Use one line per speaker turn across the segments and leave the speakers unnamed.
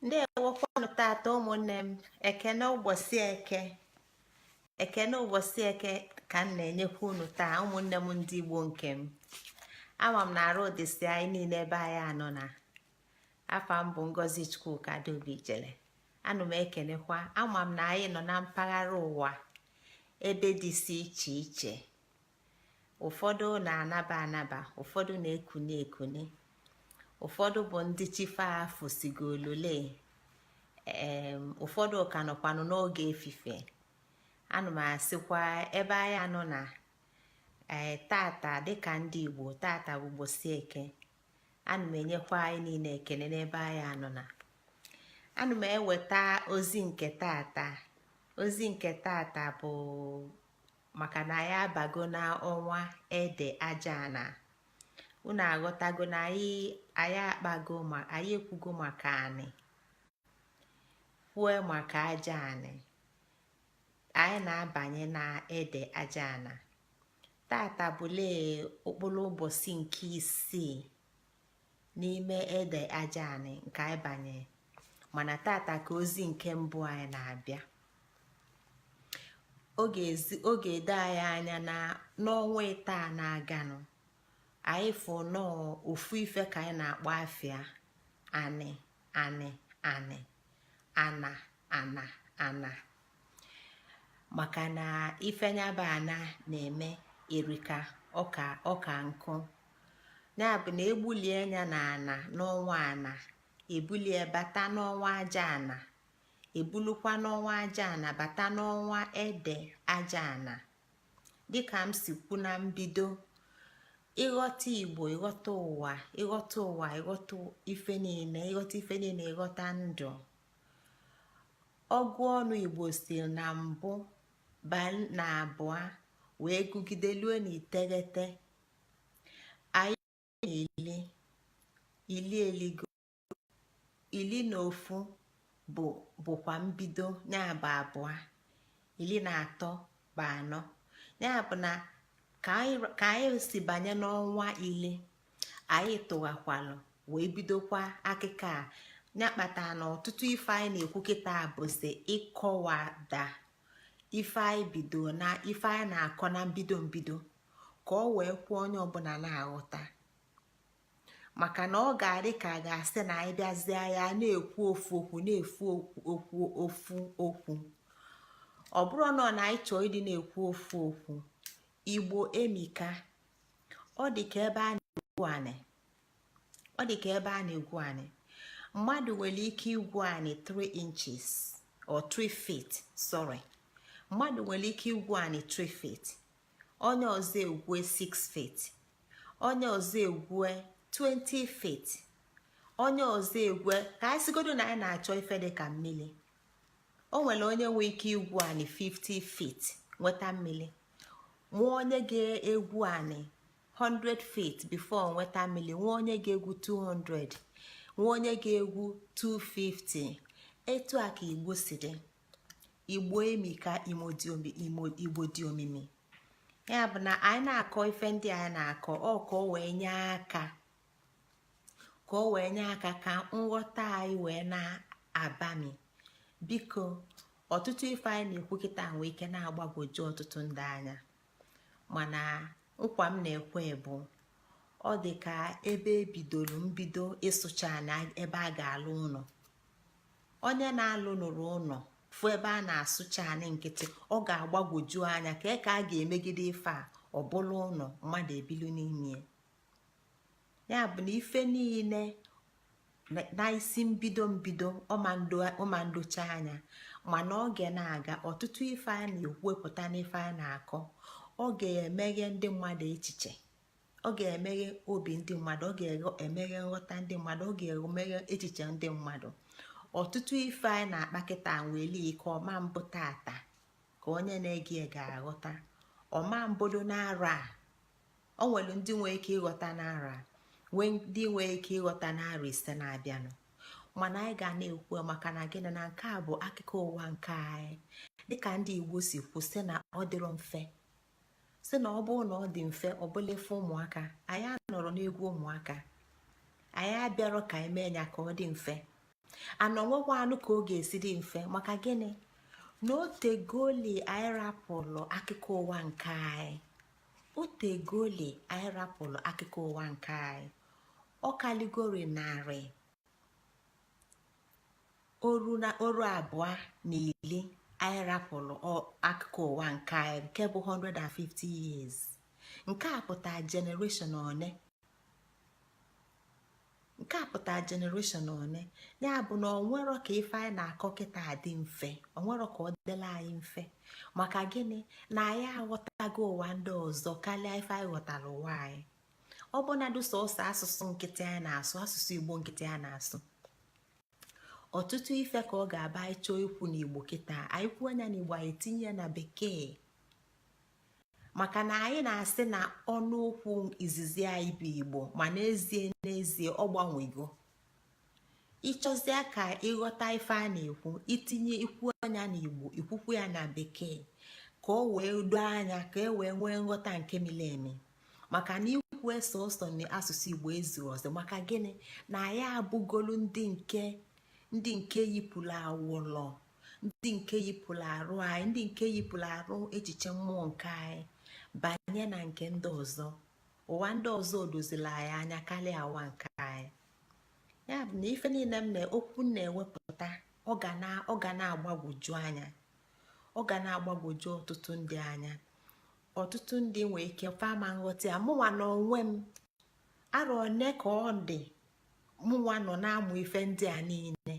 ndị ewekwanụ tata ụmụnne m. Ekene ụbọchị eke ka m na-enyekwa unu taa ụmụnne m ndị Igbo nke m. Ama m na arụ dịsị anyị niile ebe anyị anọ na afa m bụ Ngozi Chukwuka Adaobi Jele. Anụ m ekenekwa, ama m na anyị nọ na mpaghara ụwa ebe dịsị iche iche. Ụfọdụ na-anaba anaba, ụfọdụ na-ekune ekune, ụfọdụ bụ ndị chife afụ sigolole, ụfọdụ ka nọkwanụ n'oge efife. Anụ m asịkwa ebe anyị anọ na tata dịka ndị Igbo, tata bụ ụbọchị eke. Anụ m enyekwa anyị niile ekene n'ebe anyị anọ na. Anụ m eweta ozi nke tata. Ozi nke tata bụ maka na anyị abago na ọnwa Ede Aja Ana. Unu aghọtago na anyị akpago ma anyị ekwugo maka anị, kwue maka aja anị. Anyị na-abanye na Ede Aja Ana. Tata bụle okporo ụbọchị nke isii n'ime Ede Aja Anị nke anyị banye, mana tata ka ozi nke mbụ anyị na-abịa. Oge edo anyị anya na n'ọnwa taa na-aganụ, anyị fụ nọọ ofu ife ka anyị na-akpọ afịa anị anị anị ana ana ana, maka na ife nyaba ana na-eme erika ọka nkụ. Ya bụ na egbulie nya na ana n'ọnwa ana, ebulie bata n'ọnwa aja ana, ebulukwa n'ọnwa aja ana bata n'ọnwa Ede Aja Ana. Dịka m si kwu na mbido, ịghọta Igbo, ịghọta ụwa, ịghọta ife niile, ịghọta ndụ. Ọgụ ọnụ Igbo si na mbụ baa na abụọ wee gụgide luo na iteghete. Anyị eligo ili na ofu bụkwa mbido, ya bụ abụọ. 13 bụ anọ. Ya bụ na ka anyị si banye n'ọnwa ile, anyị tụghakwalụ wee bidokwa akịka a. Ya kpatara na ọtụtụ ife anyị na-ekwu kịta bụzi ịkọwada ife anyị bido na ife anyị na-akọ na mbido ka ọ wee kwuo onye ọbụla na-aghọta. Maka na ọ ga-adị ka a ga-asị na anyị bịazie ya na-ekwu ofu okwu na-efu ofu okwu. Ọ bụrụ na anyị chọọ ịdị na-ekwu ofu okwu, Igbo emika. Ọ dị ka ebe a na-egwu anị. Mmadụ nwere ike igwu anị 3 inches or 3 feet, sorry. Mmadụ nwere ike igwu anị 3 feet, onye ọzọ egwue 6 feet, onye ọzọ egwue 20 feet, onye ọzọ egwue, ka anyị sigodo na anyị na-achọ ife dị ka mmiri. O nwere onye nwee ike igwu anị 50 feet nweta mmiri, nwa onye ga-egwu anị 100 feet before nweta mmiri, nwa onye ga-egwu 200, nwa onye ga-egwu 250. Etu a ka Igbo si dị. Igbo emika, Igbo dị omimi. Ya bụ na anyị na-akọ ife ndị anyị na-akọ ka o wee nye aka ka nghọta anyị wee na-abami. Biko, ọtụtụ ife anyị na-ekwu kịta nwee ike na-agbagwoju ọtụtụ ndị anya, mana nkwa m na-ekwe bụ ọ dị ka ebe ebidoro mbido ịsụcha anya ebe a ga-alụ ụlọ. Onye na-alụ nụrụ ụlọ fụ ebe a na-asụcha anyị nkịtị, ọ ga-agbagwoju anya ka a ga-emegide ife a ọ bụla ụlọ mmadụ ebilu n'ime ya. Bụ na ife niile na isi mbido ọma ndocha anya, mana oge na-aga ọtụtụ ife a na-ekwupụta n'ife a na-akọ, ọ ga-emeghe ndị mmadụ echiche, ọ ga-emeghe obi ndị mmadụ, ọ ga-emeghe nghọta ndị mmadụ, ọ ga-emeghe echiche ndị mmadụ. Ọtụtụ ife anyị na-akpa kịta nwere ike ọma mbụ tata ka onye na-ege ga-aghọta. Ọma mbodo n'ara a, o nwere ndị nwee ike ịghọta n'ara, nwee ndị nwee ike ịghọta n'ara 5 na-abịanụ. Mana anyị ga na-ekwu maka na gịnị, na nke a bụ akụkọ ụwa nke anyị. Dịka ndị Igbo si kwu sị na ọ dịrọ mfe, sị na ọ bụrụ na ọ dị mfe ọ bụla ife ụmụaka. Anyị anọrọ n'egwu ụmụaka, anyị abịarọ ka anyị mee ya ka ọ dị mfe. ana onwekwanụ ka ọ ga-esi dị mfe maka gịnị na otegoli anyị rapụlụ akụkọ ụwa nke anyị otegoli anyị rapụlụ akụkọ ụwa nke anyị ọ kaligori narị oru abụọ na iri anyị rapụlụ akụkọ ụwa nke anyị nke bụ 150 years nke a pụtara generation one ya bụ na onwero ka ife anyị na-akọ kịta dị mfe onwero ka ọ dịla anyị mfe maka gịnị na anyị aghọtago ụwa ndị ọzọ karịa ife anyị ghọtara ụwa anyị ọ bụ na dụsọsọ asụsụ nkịtị anyị na-asụ asụsụ igbo nkịtị anyị na-asụ ọtụtụ ife ka ọ ga-aba anyị chọọ ikwu n'igbo kịta anyị kwuo anya n'igbo anyị tinye ya na bekee maka na anyị na-asị na ọnụ okwu izizi anyị bụ igbo ma n'ezie ọ gbanwego ịchọzie ka ịghọta ife a na-ekwu itinye ikwu anya n'igbo ikwukwu ya na bekee ka o wee doo anya ka e wee nwee nghọta nke miri emi maka na ikwu sọsọ na asụsụ igbo ezuru ọzọ maka gịnị na anyị abụgolu ndị nke yipụrụ awụlọ ndị nke yipụrụ arụ anyị ndị nke yipụrụ arụ echiche mmụọ nke anyị banye na nke ndị ọzọ ụwa ndị ọzọ dozila anyị anya karịa ụwa nke anyị ya bụ na ife niile okwu na-ewepụta ọ ga na-agbagwoju anya ọ ga na-agbagwoju ọtụtụ ndị anya ọtụtụ ndị nwee ike fama nghọta ya mụnwa na onwe m arọ one ka ọ dị mụnwa nọ na-amụ ife ndị a niile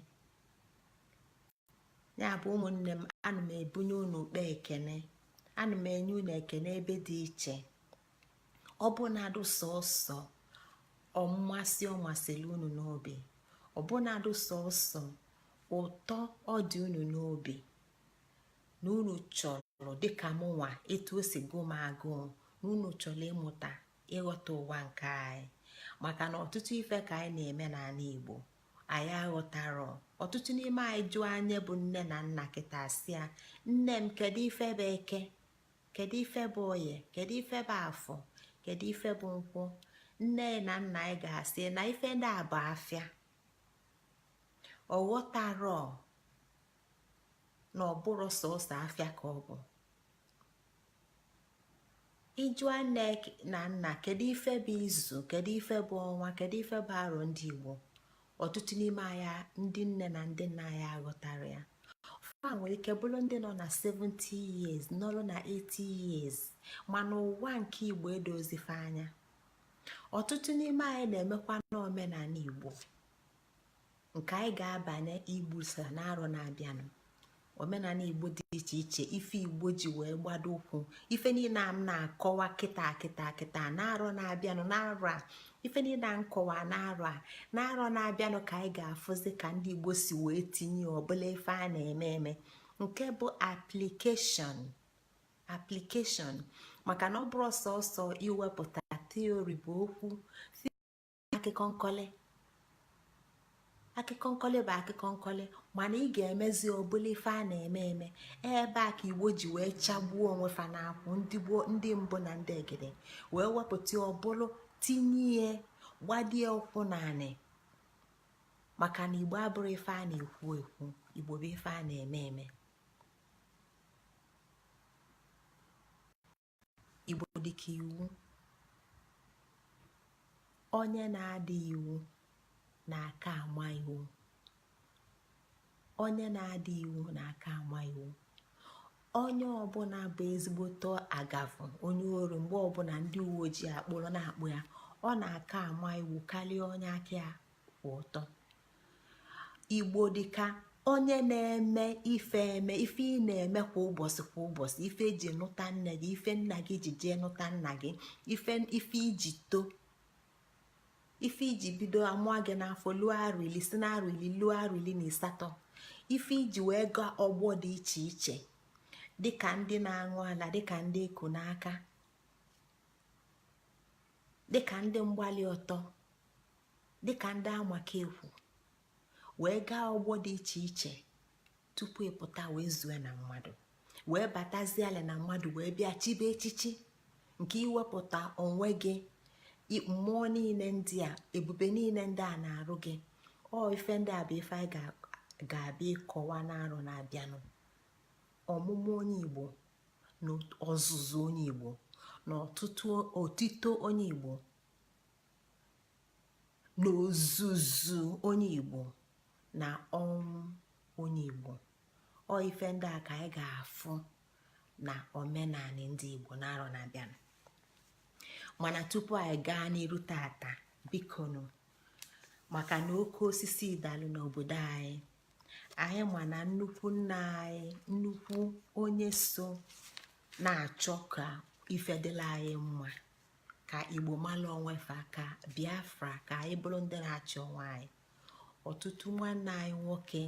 ya bụ ụmụnne m ana m ebunye unu ukpe ekene ana m enye unu ekene ebe dị iche ọ bụ na-adụ sọsọ ọmmasị ọ masịrị unu n'obi ọ bụ na-adụ sọsọ ụtọ ọ dị unu n'obi na unu chọrọ dịka mụnwa etu o si gụ m agụụ na unu chọrọ ịmụta ịghọta ụwa nke anyị maka na ọtụtụ ife ka anyị na-eme n'ala Igbo anyị aghọtarọ ọtụtụ n'ime anyị jụọ anya bụ nne na nna kịta sịa nne m kedu ife bụ eke kedu ife bụ oye kedu ife bụ afọ kedu ife bụ nkwụ nne na nna anyị ga-asị na ife ndị a bụ afịa ọ ghọtarọ na ọ bụrụ sọsọ afịa ka ọ bụ ịjụọ nne na nna kedu ife bụ izu kedu ife bụ ọnwa kedu ife bụ arọ ndị Igbo ọtụtụ n'ime anya ndị nne na ndị nna anyị aghọtara ya fa nwere ike bụrụ ndị nọ na 70 years nọrụ na 80 years mana ụwa nke Igbo edozife anya ọtụtụ n'ime anyị na-emekwa n'omenala Igbo nke anyị ga-abanye igbusa n'arọ na-abịanụ omenala Igbo dị iche iche ife Igbo ji wee gbado ụkwụ ife niile m na-akọwa kịta na-arọ na-abịanụ n'arọ a ife niile a nkọwa na-arọ na-abịanụ ka anyị ga-afụzi ka ndị Igbo si wee tinye ọbụla ife a na-eme nke bụ application maka na ọ bụrụ sọsọ iwepụta theory bụ okwu akụkọ nkọli bụ akụkọ nkọli mana ị ga-emezi ọbụla ife a na-eme ebe a ka Igbo ji wee chagbuo onwe fa n'akwụ ndị mbụ na ndị egede wee wepụta ọbụlụ tinye ihe gbadie ụkwụ naanị maka na Igbo abụrụ ife a na-ekwu Igbo bụ ife a na-eme Igbo dịka iwu onye na-adị iwu na-aka ama iwu onye na-adị iwu na-aka ama iwu onye ọbụla bụ ezigbote agavụ onye ori mgbe ọbụla ndị uwe ojii akpụrụ na-akpụ ya ọ na-aka ama iwu karịa onye aka ya kwụ ọtọ Igbo dịka onye na-eme ife ị na-eme kwa ụbọchị ife eji nụta nne gị ife nna gị ji jee nụta nna gị ife iji too ife iji bido amụọ gị n'afọ lụọ arụ ili si na arụ ili lụọ arụ ili na asatọ ife iji wee gaa ọgbọ dị iche iche dịka ndị na-aṅụ ala dịka ndị eku n'aka dịka ndị mgbali ọtọ dịka ndị amaka ekwu wee gaa ọgbọ dị iche iche tupu ịpụta wee zue na mmadụ wee bataziala na mmadụ wee bịa chibe echichi nke iwepụta onwe gị mmụọ niile ndị a ebube niile ndị a na-arụ gị ọ ife ndị a bụ ife anyị ga-abịa ịkọwa n'arọ na-abịanụ. Ọmụmụ onye Igbo na ọzụzụ onye Igbo na otito onye Igbo na ozuzu onye Igbo na ọnwụ onye Igbo. Ọ ife ndị a ka anyị ga-afụ na omenani ndị Igbo n'arọ na-abịanụ. Mana tupu anyị gaa n'iru tata, bikonu, maka na oke osisi dalụ n'obodo anyị ma na nnukwu nna anyị, nnukwu onye so na-achọ ka ife dịla anyị mma, ka Igbo malụ onwefa, ka Biafra, ka anyị bụrụ ndị na-achị onwe anyị. Ọtụtụ nwanne anyị nwoke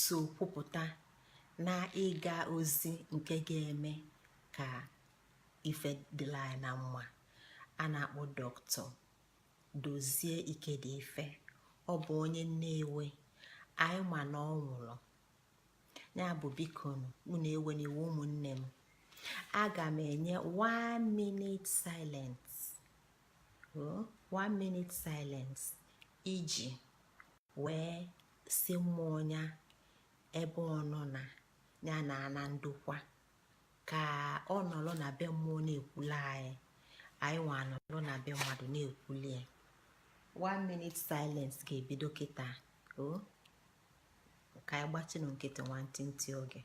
so kwupụta na ịga ozi nke ga-eme ka ife dịla anyị na mma. A na-akpọ Dr. Dozie Ikedife. Ọ bụ onye Nnewi. Anyị ma na ọ nwụrụ, ya bụ bikonu unu ewe n'iwu ụmụnne m. Aga m enye 1 minute silence, 1 minute silence iji wee si mmụọ ya ebe ọ nọ na ya na ana ndokwa, ka ọ nọrọ na be mmụọ na-ekwuli anyị nwa nọrọ na be mmadụ na-ekwuli ya. 1 minute silence ga-ebido kịta. Ka anyị gbatịnụ nkịtị nwantịntị oge.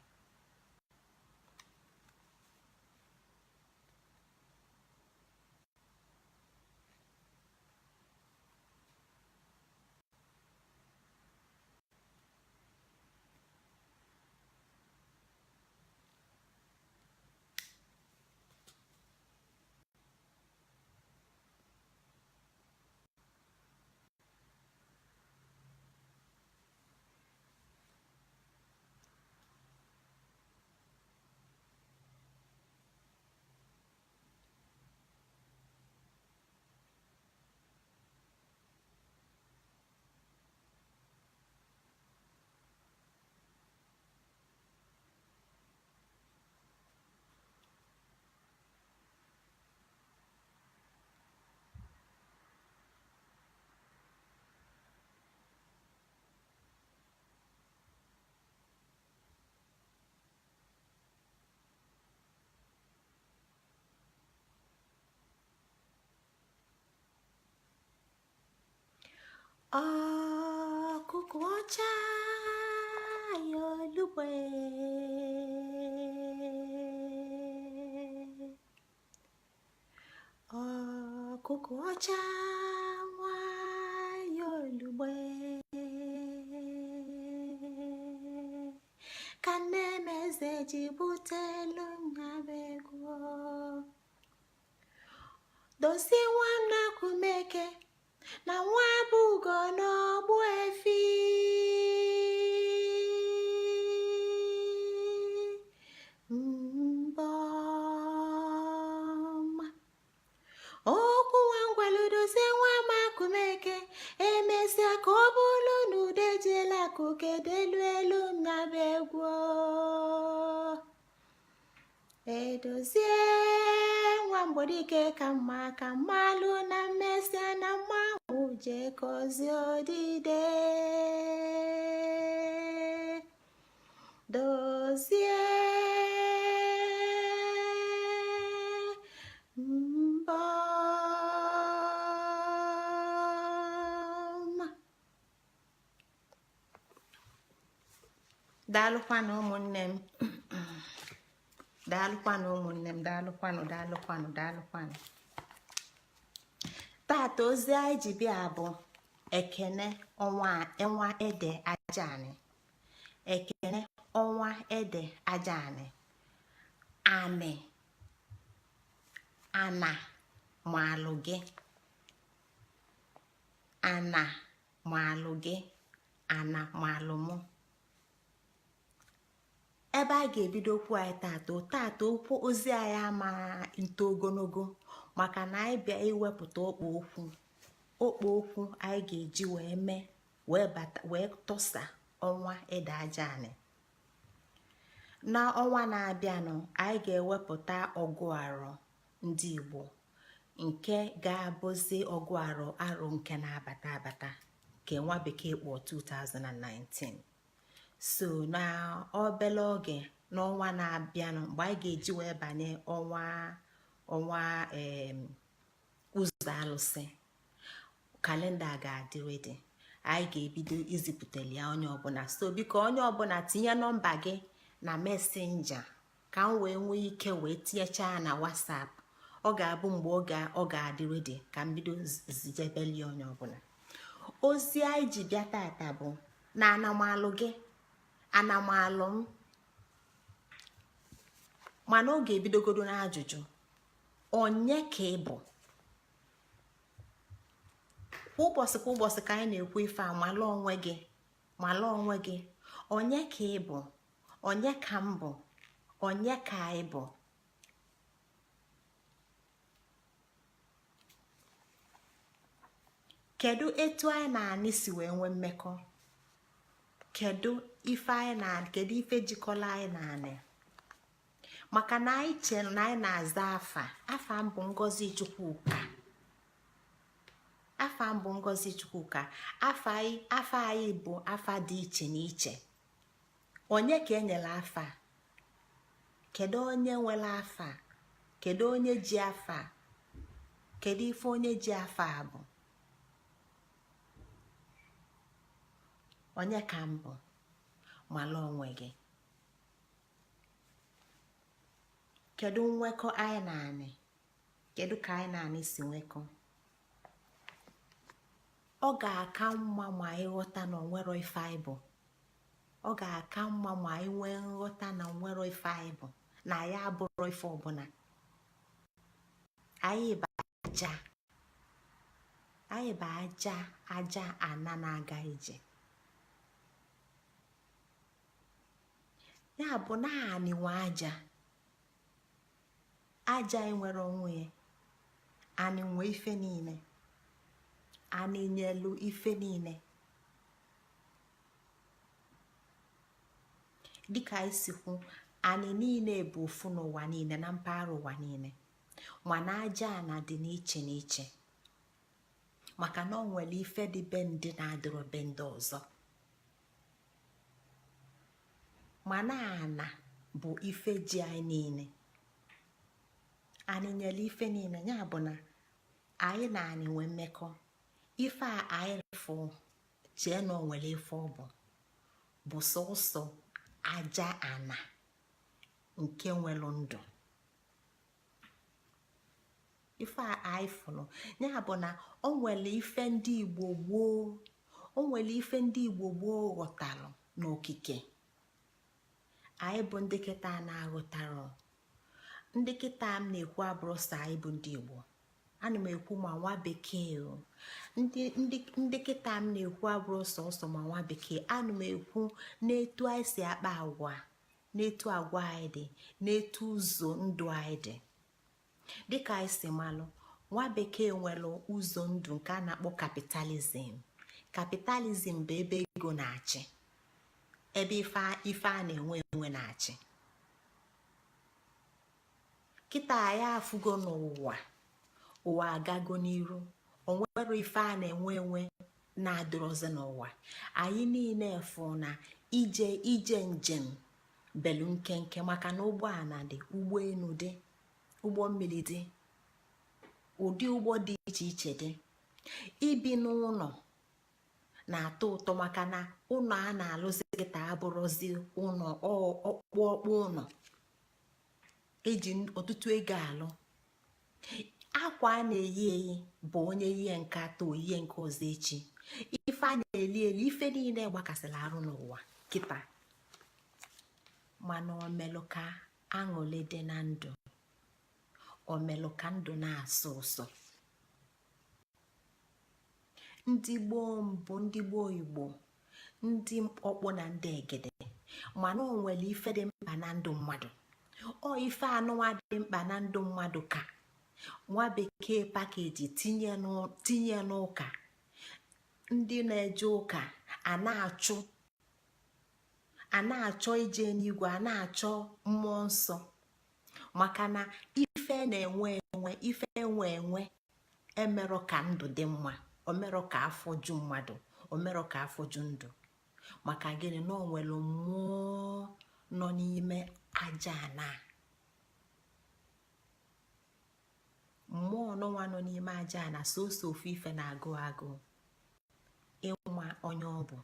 Ọkụkụ ọcha ya olugbe, ọkụkụ ọcha nwa ya olugbe, ka nne m eze ji butelu nyabego. Dozie nwanne Akwumeke na nwa bụ ugo n'ọgbụ efi, mbọma okwu nwa ngwalu. Dozie nwa m Akwumeke, emesịa ka ọ bụrụ na ude jela kuke delu elu nyaba egwu. Edozie nwa Mgbodike ka mma, ka mmalụ na mmesịa na mmanwụ je kozie odide. Dozie mbọma. Daalụkwanụ ụmụnne m. Daalụkwanụ ụmụnne m, daalụkwanụ. Tata ozi anyị ji bịa bụ Ekene ọnwa Ede Aja Ana. Ekene ọnwa Ede Aja Ana. Anị ana Malu Gi, ana Malu Gi, ana Malu mụ. Ebe a ga-ebido okwu anyị tata okwu ozi anyị ama nto ogologo, maka na anyị bịa iwepụta okpo okwu anyị ga-eji wee tọsa ọnwa Ede Aja Ana. Na ọnwa na-abịanụ anyị ga-ewepụta ọgụ arọ ndị Igbo, nke ga-abụzi ọgụ arọ nke na-abata abata. ka nwa bekee kpọọ 2019. so na obele oge n'ọnwa na-abịanụ mgbe anyị ga-eji wee banye ọnwa ụzọ alụsị, kalenda ga-adị redi. anyị ga-ebido izipụtali ya onye ọbụla. so biko onye ọbụla tinye nọmba gị na mesenja ka m wee nwee ike wee tinyechaa na WhatsApp. ọ ga-abụ mgbe ọ ga-adị redi ka m bido zijebeli onye ọbụla. ozi anyị ji bịa tata bụ na anamalụ gị, anamalụ m, mana ọ ga-ebidogodo n'ajụjụ onye ka ị bụ. kwa ụbọchị ka anyị na-ekwu ife a, mala onwe gị onye ka ị bụ, onye ka m bụ, onye ka anyị bụ. kedu etu anyị na-anị si wee nwee mmekọ? kedu ife jikọla anyị na anị? maka na anyị chere na anyị na-aza afa mbụ Ngozi Chukwuka, afa mbụ Ngozi Chukwuka. afa anyị bụ afa dị iche n'iche. onye ka enyere afa? kedu onye nwere afa? kedu onye ji afa? kedu ife onye ji afa bụ? onye ka m bụ? mala onwe gị. kedu nwekọ anyị na anị? kedu ka anyị na anị si nwekọ? ọ ga-aka mma ma ịghọta na onwero ife anyị bụ. ọ ga-aka mma ma anyị nwee nghọta na onwero ife anyị bụ, na ya abụrụ ife ọbụla. anyị bụ aja ana na-aga ije. ya bụ naanị nwe aja enwere onwe ya. anyị nwee ife niile, anyị nyelu ife niile. dịka anyị si kwu, anyị niile bụ ofu n'ụwa niile, na mpaghara ụwa niile, mana aja ana dị n'iche n'iche, maka na ọ nwere ife dị be ndị na-adịrọ be ndị ọzọ. mana ana bụ ife ji anyị niile, anyị nyere ife niile. ya bụ na anyị na anyị nwee mmekọ. ife a anyị fụ chee na o nwere ife ọ bụ sọsọ aja ana nke nwere ndụ. ife a anyị fụrụ, ya bụ na o nwere ife ndị Igbo gboo, o nwere ife ndị Igbo gboo ghọtalụ n'okike. anyị bụ ndị kịta na-aghọtarọ. ndị kịta m na-ekwu abụrụ sọ anyị bụ ndị Igbo. ana m ekwu ma nwa bekee o. ndị kịta m na-ekwu abụrụ sọsọ ma nwa bekee. ana m ekwu n'etu anyị si akpa agwa, n'etu agwa anyị dị, n'etu ụzọ ndụ anyị dị. dịka anyị si malụ, nwa bekee nwere ụzọ ndụ nke a na-akpọ kapitalizim. kapitalizim bụ ebe ego na-achị, ebe ife a na-enwe na-achị. kịta anyị afụgo n'ụwa, ụwa agago n'iru, onwere ife a na-enwe na-adịrọzi n'ụwa. anyị niile fụ na ije njem belu nkenke, maka na ụgbọala dị, ụgbọelu dị, ụgbọ mmiri dị, ụdị ụgbọ dị iche iche dị. ibi n'ụlọ na-atọ ụtọ, maka na ụlọ a na-alụzi kịta abụrụzi ụlọ ọkpụkpụ ụlọ eji ọtụtụ ego alụ. akwa a na-eyi bụ onye ihe nke atọ oyihe nke ọzọ echi. ife a na-eli ife niile gbakasịrị arụ n'ụwa kịta. mana omelụ ka aṅụle dị na ndụ, omelụ ka ndụ na-asọ ụsọ. ndị gboo mbụ, ndị gboo Igbo, ndị ọkpụ na ndị egede, mana o nwere ife dị mkpa na ndụ mmadụ. ọ ife anụwa dị mkpa na ndụ mmadụ ka nwa bekee pakeji tinye n'ụka. ndị na-eje ụka a na-achọ ije n'igwe, a na-achọ mmụọ nsọ, maka na ife na-enwe ife enwe emerọ ka ndụ dị mma, omerọ ka afọ ju mmadụ, omerọ ka afọju ndụ maka gịnị na o nwere mmụọ nọ n'ime aja ana. Mmụọ nọnwa nọ n'ime aja ana soso ofu ife na-agụ agụ ịnwa onye ọ bụ.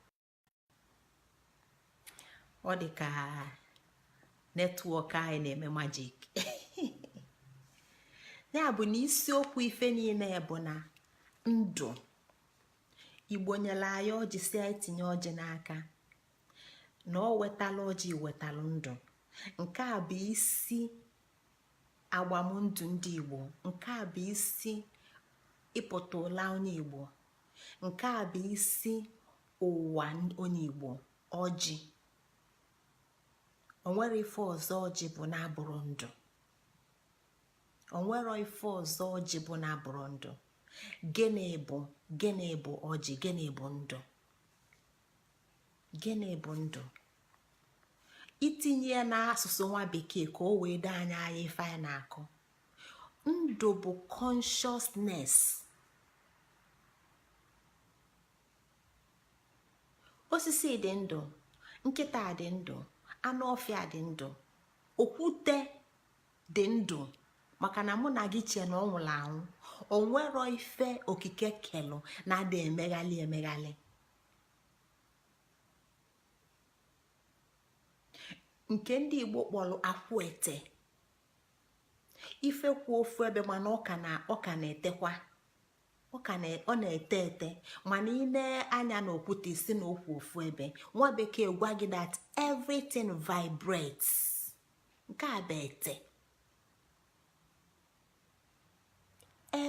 Ọ dị ka netwọk anyị na-eme majik. Ya bụ na isiokwu ife niile bụ na ndụ. Igbo nyere anyị ọjị si anyị tinye ọjị n'aka na ọ wetala ọjị wetalụ ndụ. Nke a bụ isi agbamndụ ndị Igbo. Nke a bụ isi ịpụta ụla onye Igbo. Nke a bụ isi ụwa onye Igbo. Ọjị onwere ife ọzọ ọjị bụ na abụrụ ndụ. Onwere ife ọzọ ọjị bụ na abụrụ ndụ. Gịnị bụ ọjị? Gịnị bụ ndụ? Gịnị bụ ndụ? Itinye ya n'asụsụ nwa bekee ka o wee doo anya ife anyị na-akọ. Ndụ bụ consciousness. Osisi dị ndụ, nkịta dị ndụ, anụ ọfịa dị ndụ, okwute dị ndụ, maka na mụ na gị chee na ọ nwụrụ anwụ. O nwero ife okike kelụ na-ada emeghalị. Nke ndị Igbo kpọrọ akwụete. Ife kwụ ofu ebe mana ọ ka na-etekwa. Ọ na-ete ete mana ị na-anya na okwute isi na okwu ofu ebe. Nwa bekee gwa gị that everything vibrates. Nke a bụ ete.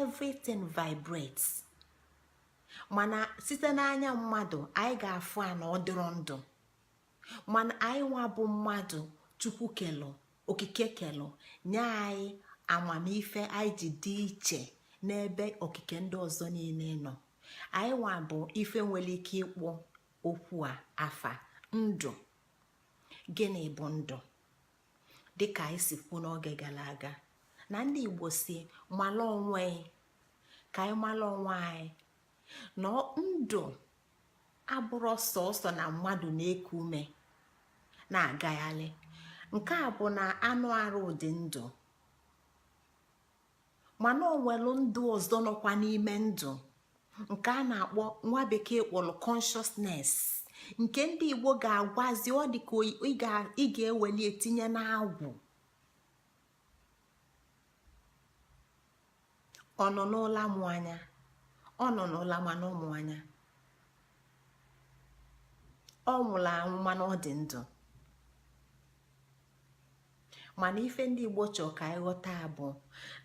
Everything vibrates. Mana site n'anya mmadụ anyị ga-afụ a na ọ dịrọ ndụ. Mana anyị nwa bụ mmadụ Chukwu kelụ, okike kelụ, nye anyị amamife anyị ji dị iche n'ebe okike ndị ọzọ niile nọ. Anyị nwa bụ ife nwere ike ịkpọ okwu a afa ndụ. Gịnị bụ ndụ? Dịka anyị si kwu n'oge gara aga na ndị Igbo si mala onwe ka anyị mala onwe anyị na ndụ abụrụ sọsọ na mmadụ na-eku ume na-agagharị. Nke a bụ na anụ arụ dị ndụ mana o nwere ndụ ọzọ nọkwa n'ime ndụ nke a na-akpọ nwa bekee kpọrọ consciousness. Nke ndị Igbo ga-agwazi ọ dị ka ị ga-eweli etinye n'agwụ. Ọ nọ n'ụla mụ anya, ọ nọ n'ụla mana ụmụ anya. Ọ nwụrụ anwụ mana ọ dị ndụ. Mana ife ndị Igbo chọrọ ka anyị ghọta bụ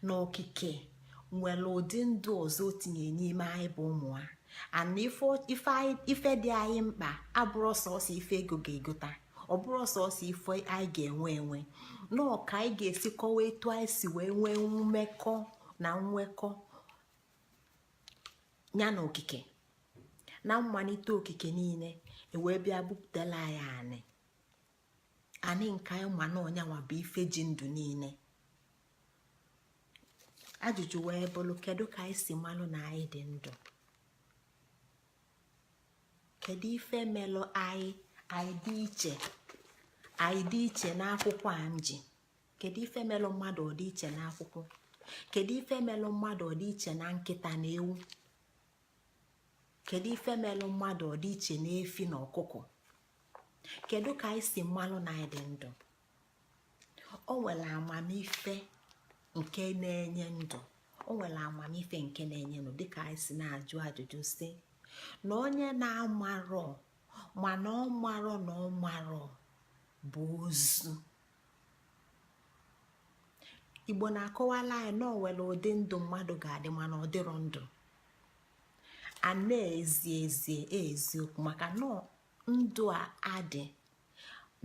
na okike nwere ụdị ndụ ọzọ o tinye n'ime anyị bụ ụmụ ha. Ana ife dị anyị mkpa abụrụ sọsọ ife ego ga-egota, ọ bụrụ sọsọ ife anyị ga-enwe nọọ ka anyị ga-esi kọwa etu anyị si wee nwee mmekọ na nwekọ ya na okike. Na mmalite okike niile ewee bịa bupụtala anyị anị nke anyị ma na ọnyanwa bụ ife ji ndụ niile. Ajụjụ wee bụrụ kedu ka anyị si malụ na anyị dị ndụ? Kedu ife melụ anyị dị iche n'akwụkwọ a m ji? Kedu ife melụ mmadụ ọ dị iche n'akwụkwọ? Kedu ife melụ mmadụ ọ dị iche na nkịta na ewu? Kedu ife melụ mmadụ ọ dị iche na efi na ọkụkọ? Kedu ka anyị si mmalụ na anyị dị ndụ? O nwere amamife nke na-enye ndụ. O nwere amamife nke na-enye ndụ. Dịka anyị si na-ajụ ajụjụ si na onye na-amarọ mana ọ marọ na ọ marọ bụ ozu. Igbo na-akọwala anyị na o nwere ụdị ndụ mmadụ ga-adị mana ọ dịrọ ndụ. A na-ezi eziokwu maka na ndụ a adị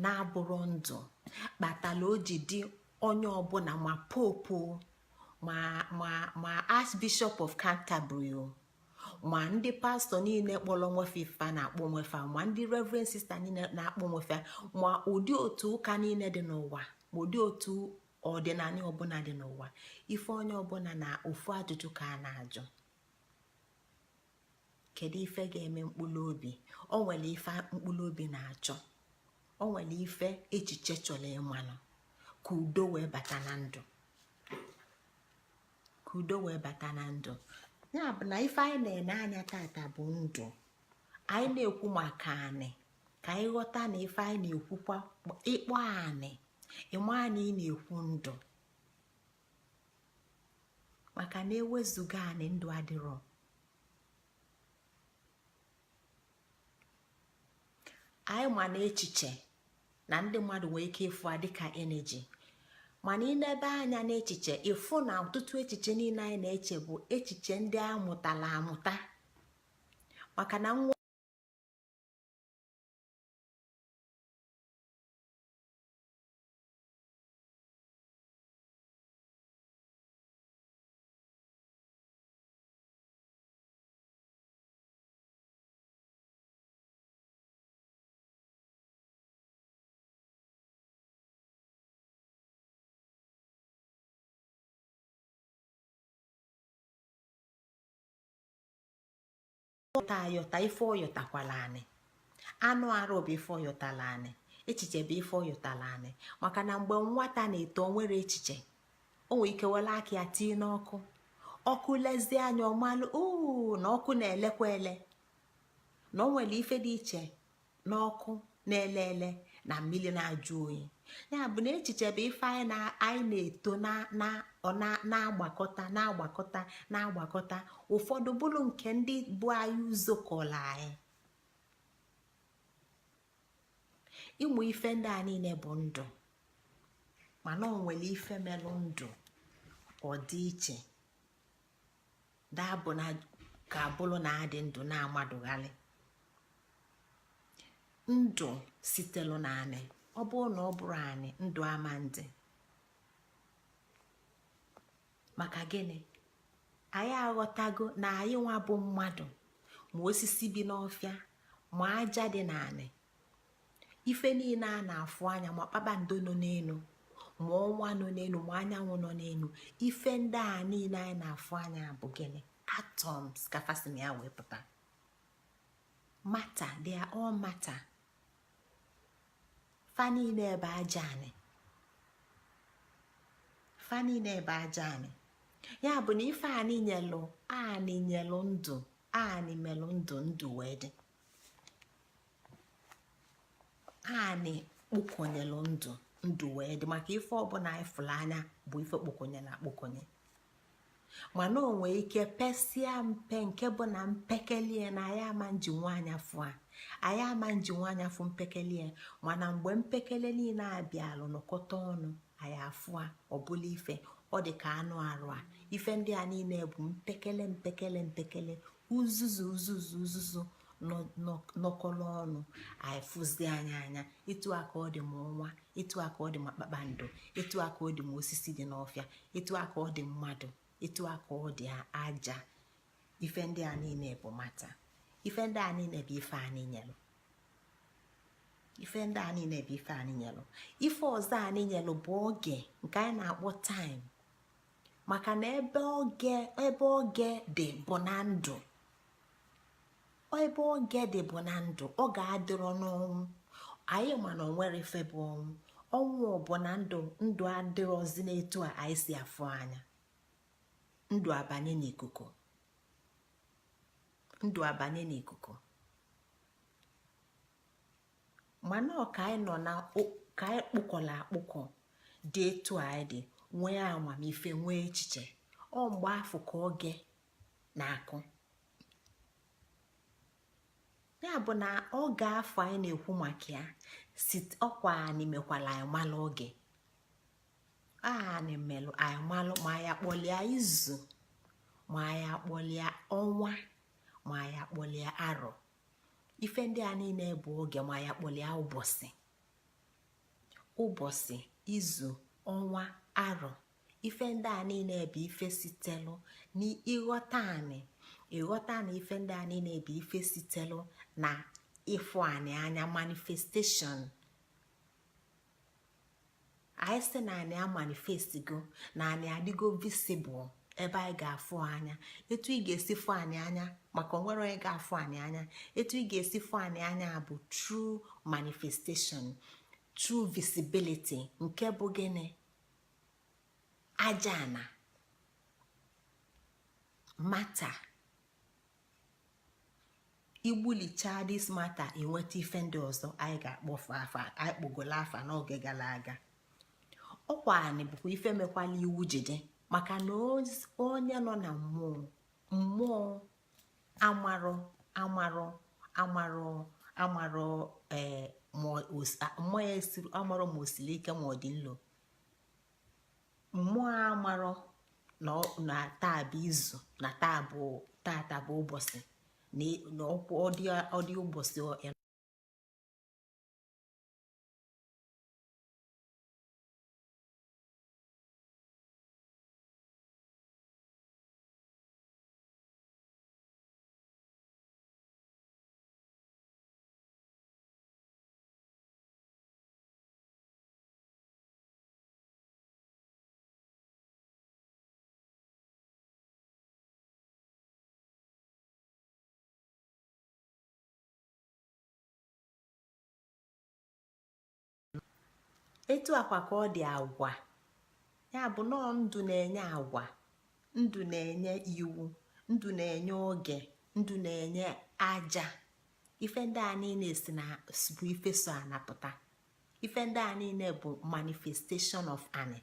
na-abụrụ ndụ kpatala o ji dị onye ọbụla ma popu ma Archbishop of Canterbury ma ndị pastọ niile kpọrọ nwefe ife na-akpọ nwefe, ma ndị reverend sister niile na-akpọ nwefe, ma ụdị otu ụka niile dị n'ụwa, ma ụdị otu ọdịnala ọbụla dị n'ụwa. Ife onye ọbụla na ofu ajụjụ ka a na-ajụ. kedu ife ga-eme mkpụrụ obi? O nwere ife mkpụrụ obi na-achọ, o nwere ife echiche chọrọ ịmanụ ka udo wee bata na ndụ, ka udo wee bata na ndụ. Ya bụ na ife anyị na-ene anya tata bụ ndụ. Anyị na-ekwu maka anị ka anyị ghọta na ife anyị na-ekwukwa ịkpọ anị ịma na ị na-ekwu ndụ, maka na ewezuga anị ndụ adịrọ. Anyị ma na echiche na ndị mmadụ nwee ike ịfụ dịka energy, mana ịnebe anya n'echiche ịfụ na ọtụtụ echiche niile anyị na-eche bụ echiche ndị amụtala amụta, maka na nghọta ayọta ife ọyọtakwala anị, anụ arụ bụ ife ọyọtala anị, echiche bụ ife ọyọtala anị. Maka na mgbe nwata na-eto nwere echiche, o nwere ike were aka ya tii n'ọkụ, ọkụ lezie anya ọmalụ na ọkụ na-elekwa ele, na o nwere ife dị iche n'ọkụ na-ele ele na mmiri na-ajụ oyi. Ya bụ na echiche bụ ife anyị na-eto na-agbakọta na-agbakọta na-agbakọta, ụfọdụ bụrụ nke ndị bụ anyị ụzọ kọrọ anyị. Ịmụ ife ndị a niile bụ ndụ, mana o nwere ife melụ ndụ ọ dị iche dabụ na ka bụrụ na adị ndụ na-amadụgharị. Ndụ sitelu na anị, ọ bụrụ na ọ bụrụ anị, ndụ ama ndị. Maka gịnị? Anyị aghọtago na anyị nwa bụ mmadụ, ma osisi bi n'ọfịa, ma aja dị n'anị, ife niile a na-afụ anya, ma kpakpando nọ n'elu, ma ọnwa nọ n'elu, ma anyanwụ nọ n'elu, ife ndị a niile anyị na-afụ anya bụ gịnị? Atoms ka fasin ya wee pụta. Matter, they are all matter. Fa niile ebe aja anị, fa niile ebe aja anị. Ya bụ na ife anị nyelụ ndụ, anị melụ ndụ wee dị. Anị kpụkọnyelụ ndụ wee dị, maka ife ọbụla anyị fụrụ anya bụ ife kpụkọnyela akpụkọnye. Mana o nwee ike pesia mpe nke bụ na mpekelie na anyị ama njinwa anya fụ anyị ama njinwa anya fụ mpekelie, mana mgbe mpekele niile abịalụ nọkọta ọnụ anyị afụ ọbụla ife. Ọ dị ka anụ arụ ife ndị a niile bụ mpekele uzuzu nọkọrọ ọnụ, anyị fụzie anya. Etu a ka ọ dị ma ọnwa, etu a ka ọ dị ma kpakpando, etu a ka ọ dị ma osisi dị n'ọfịa, etu a ka ọ dị mmadụ, etu a ka ọ dị aja. Ife ndị a niile bụ mata, ife ndị a niile bụ ife anyị nyelụ, ife ndị a niile bụ ife anyị nyelụ. Ife ọzọ anyị nyelụ bụ oge, nke anyị na-akpọ time. Maka na ebe oge dị bụ na ndụ, ebe oge dị bụ na ndụ, ọ ga-adịrọ n'ọnwụ. Anyị ma na onwere ife bụ ọnwụ bụ na ndụ adịrọzi n'etu a anyị si afụ anya. Ndụ abanye n'ikuku, ndụ abanye n'ikuku. Mana ọ ka anyị nọ na ka anyị kpụkọla akpụkọ dị etu anyị dị, nwee amamife, nwee echiche. Ọ mgbe afọ ka oge na-akụ. Ya bụ na oge afọ anyị na-ekwu maka ya, ọkwa anyị mekwala anyị malụ oge. Anyị melụ anyị malụ, ma ya kpọlịa izu, ma ya kpọlịa ọnwa, ma ya kpọlịa arọ. Ife ndị a niile bụ oge, ma ya kpọlịa ụbọchị, izu, ọnwa, arọ. Ife ndị a niile bụ ife sitelụ n'ịghọta anyị. Ịghọta na ife ndị a niile bụ ife sitelụ na ịfụ anyị anya, manifestation. Anyị sị na anyị amanifestigo, na anyị adịgo visible, ebe anyị ga-afụ anya, etu ị ga-esi fụ anyị anya, maka onwere onye ga-afụ anyị anya. Etu ị ga-esi fụ anyị anya bụ true manifestation, true visibility, nke bụ gịnị? Aja ana, mata. Igbulichaa dis mata, enweta ife ndị ọzọ anyị ga-akpọfe afa, anyị kpọgola afa n'oge gara aga. Ọkwa anị bụkwa ife mekwala iwu jide, maka na onye nọ na mmụọ, mmụọ amarọ amarọ amarọ amarọ mmụọ ya amarọ ma o siri ike ma ọ dị nlo. Mmụọ amarọ na taa bụ izu, na tata bụ ụbọchị, na ọ dị ụbọchị etu akwa ka ọ dị agwa. Ya bụ nọọ ndụ na-enye agwa, ndụ na-enye iwu, ndụ na-enye oge, ndụ na-enye aja. Ife ndị a niile bụ ife so anapụta. Ife ndị a niile bụ manifestation of ani.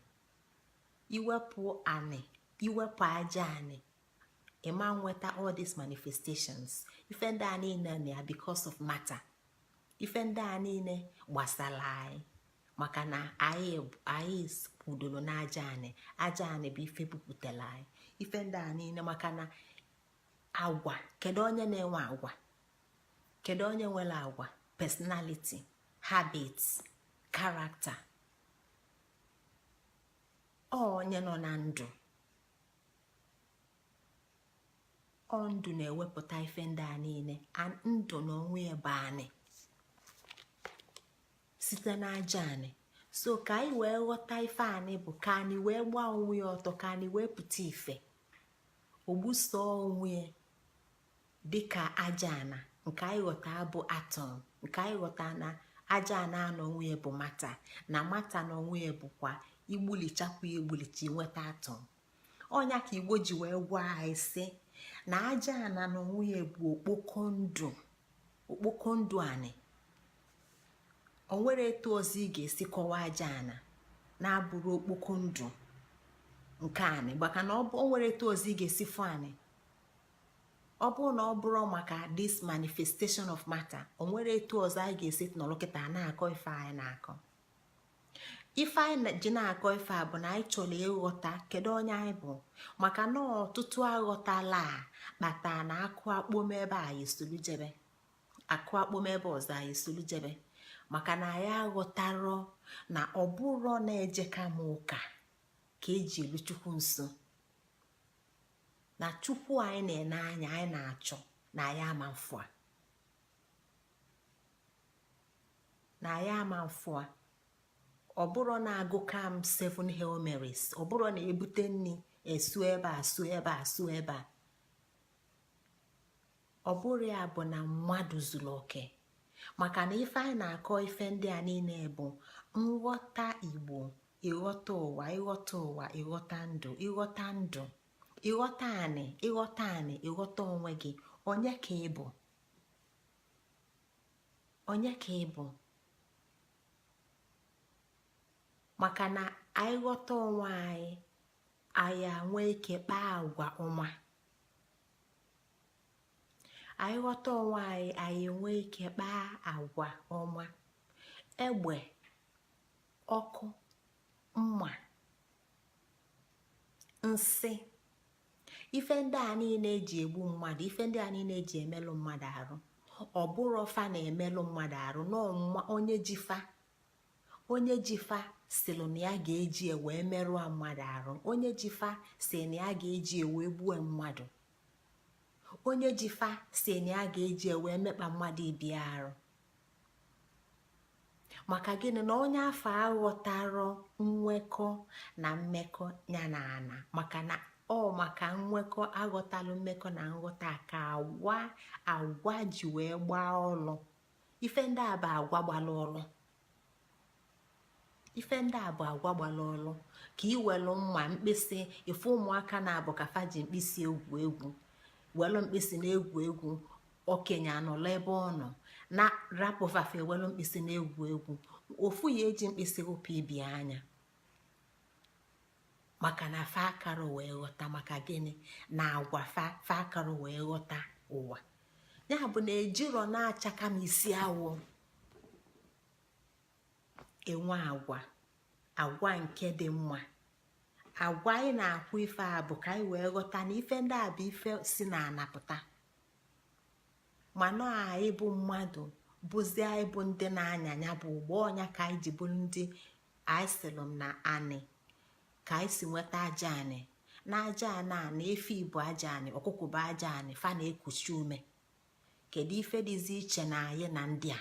Iwepụ ani, iwepụ aja ani, ịma nweta all these manifestations. Ife ndị a niile na ya because of matter. Ife ndị a niile gbasara anyị, maka na anyị kwudoro na aja anyị bụ ife bupụtara anyị. Ife ndị a niile maka na agwa, kedu onye na-enwe agwa? Kedu onye nwere agwa? Personality, habits, character. Onye nọ na ndụ, ndụ na-ewepụta ife ndị a niile. Ndụ na onwe ya bụ anị site n'aja anị. So ka anyị wee ghọta ife anị bụ, ka anyị wee gbaa onwe ya ọtọ, ka anyị wee pụta ife, ogbuso onwe ya dịka aja ana. Nke anyị ghọta bụ atom, nke anyị ghọta na aja ana na onwe ya bụ mata, na mata na onwe ya bụkwa igbulichakwa ya egbulicha inweta atom. Ọnya ka Igbo ji wee gwa anyị sị na aja ana na onwe ya bụ okpoko ndụ, okpoko ndụ anị. O nwere etu ọzọ ị ga-esi kọwaa aja ana na-abụrụ okpoko ndụ nke anị, maka na o nwere etu ọzọ ị ga-esi fụ anị. Ọ bụrụ na ọ bụrụ maka this manifestation of matter, o nwere etu ọzọ anyị ga-esi nọrọ kịta na-akọ ife anyị na-akọ. Ife anyị ji na-akọ ife a bụ na anyị chọrọ ịghọta kedu onye anyị bụ, maka na ọtụtụ aghọtala kpata na akụ akpom ebe anyị solu jebe, akụ akpom ebe ọzọ anyị solu jebe, maka na anyị aghọtarọ na ọ bụrụ na-eje kama ụka ka eji elu Chukwu nso, na Chukwu anyị na-ene anya, anyị na-achọ na anyị ama mfụ a, na anyị ama mfụ a. Ọ bụrụ na-agụ kam 7 Hail Marys, ọ bụrụ na ebute nri esu ebe a, su ebe a, su ebe a. Ọ bụrụ ya bụ na mmadụ zuru oke, maka na ife anyị na-akọ ife ndị a niile bụ nghọta Igbo. Ịghọta ụwa, ịghọta ụwa, ịghọta ndụ, ịghọta ndụ, ịghọta anị, ịghọta anị, ịghọta onwe gị. Onye ka ị bụ? Onye ka ị bụ? Maka na anyị ghọta onwe anyị, anyị enwe ike kpaa agwa ọma. Anyị ghọta onwe anyị, anyị enwe ike kpaa agwa ọma. Egbe, ọkụ, mma, nsị, ife ndị a niile eji egbu mmadụ, ife ndị a niile eji emelụ mmadụ arụ, ọ bụrụ ọfa na-emelụ mmadụ arụ. Onye jifa sịlụ na ya ga-eji wee merụọ mmadụ arụ. Onye jifa si na ya ga-eji wee gbuo mmadụ. Onye jifa si na ya ga-eji wee mekpa mmadụ ibi arụ. Maka gịnị? Na onye afọ aghọtarọ nwekọ na mmekọ ya na ana, maka na ọ maka nwekọ aghọtalụ mmekọ na nghọta ka agwa ji wee gbaa ọlụ. Ife ndị a bụ agwa gbala ọlụ. Ife ndị a bụ agwa gbala ọlụ ka iwelu mma mkpịsị ife ụmụaka na-abụ ka fa ji mkpịsị egwu egwu, welu mkpịsị na-egwu egwu. Okenye anọla ebe ọ nọ na rapụ fafe welu mkpịsị na-egwu egwu, ofu ya eji mkpịsị ụpụ ibi anya maka na fa akara wee ghọta. Maka gịnị? Na agwa fa akara wee ghọta ụwa. Ya bụ na ejiro na-achaka m isi awọ enwe agwa nke dị mma. Agwa anyị na-akwụ ife a bụ ka anyị wee ghọta na ife ndị a bụ ife si na anapụta. mana anyị bụ mmadụ bụzi anyị bụ ndị na-anya ya bụ ụgbọ ọnya ka anyị ji bụ ndị aisilum na anị ka anyị si nweta aja anị. Na aja anị a na efi bụ aja anị, ọkụkọ bụ aja anị, fa na-ekuchi ume. Kedu ife dịzi iche na anyị na ndị a?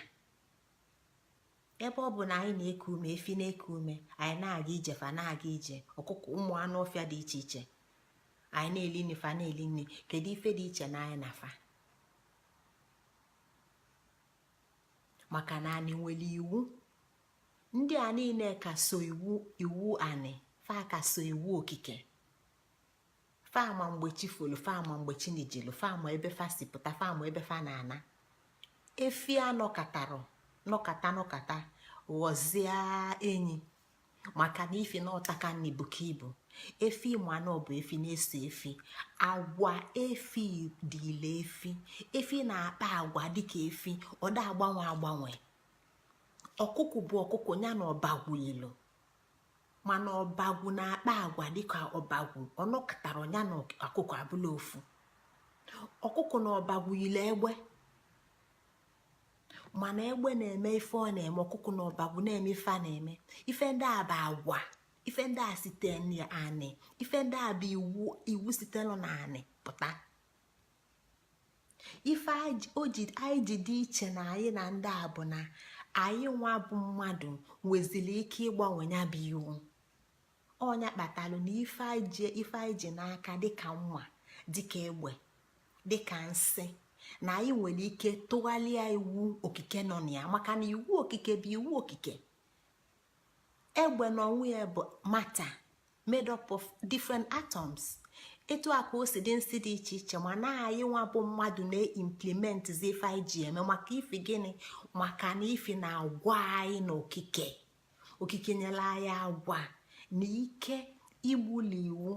Ebe ọ bụ na anyị na-eku ume, efi na-eku ume, anyị na-aga ije, fa na-aga ije, ọkụkọ ụmụ anụ ọfịa dị iche iche anyị na-eli nri, fa na-eli nri. Kedu ife dị iche na anyị na fa? Maka na anyị nwere iwu. Ndị a niile ka so iwu anị, fa ka so iwu okike. Fa ma mgbe chi folu, fa ma mgbe chi nijilu, fa ma ebe fa si pụta, fa ma ebe fa na-ana. Efi nọkata ghọzie enyi maka na ifi na ọtaka nni bụ ka ibu. Efi mana ọ bụ efi na-eso efi. Agwa efi dịle efi na-akpa agwa dịka efi, ọ da agbanwe. Ọkụkụ bụ ọkụkụ ya na ọbagwu ilu, mana ọbagwu na-akpa agwa dịka ọbagwu. Ọ nọkọtara ya na ọkụkụ abụla ofu. Ọkụkụ na ọbagwu ilu egbe, mana egbe na-eme ife ọ na-eme, ọkụkụ na ọbagwu na-eme ife a na-eme. Ife ndị a bụ agwa. Ife ndị a site n'anị. Ife ndị a bụ iwu sitelu n'anị pụta. Ife anyị ji dị iche na anyị na ndị a bụ na anyị nwa bụ mmadụ nwezili ike ịgbanwe ya bụ iwu. Ọnya kpatalụ na ife anyị ji n'aka dịka mma, dịka egbe, dịka nsị, na anyị nwere ike tụgharịa iwu okike nọ na ya. Maka na iwu okike bụ iwu okike. Egbe n'onwe ya bụ matter made up of different atoms. Etu a ka o si dị nsị dị iche iche, ma na anyị nwa bụ mmadụ na-implement ife anyị ji eme. Maka ife gịnị? Maka na ife na-agwa anyị na okike nyere anyị agwa na ike igbuli iwu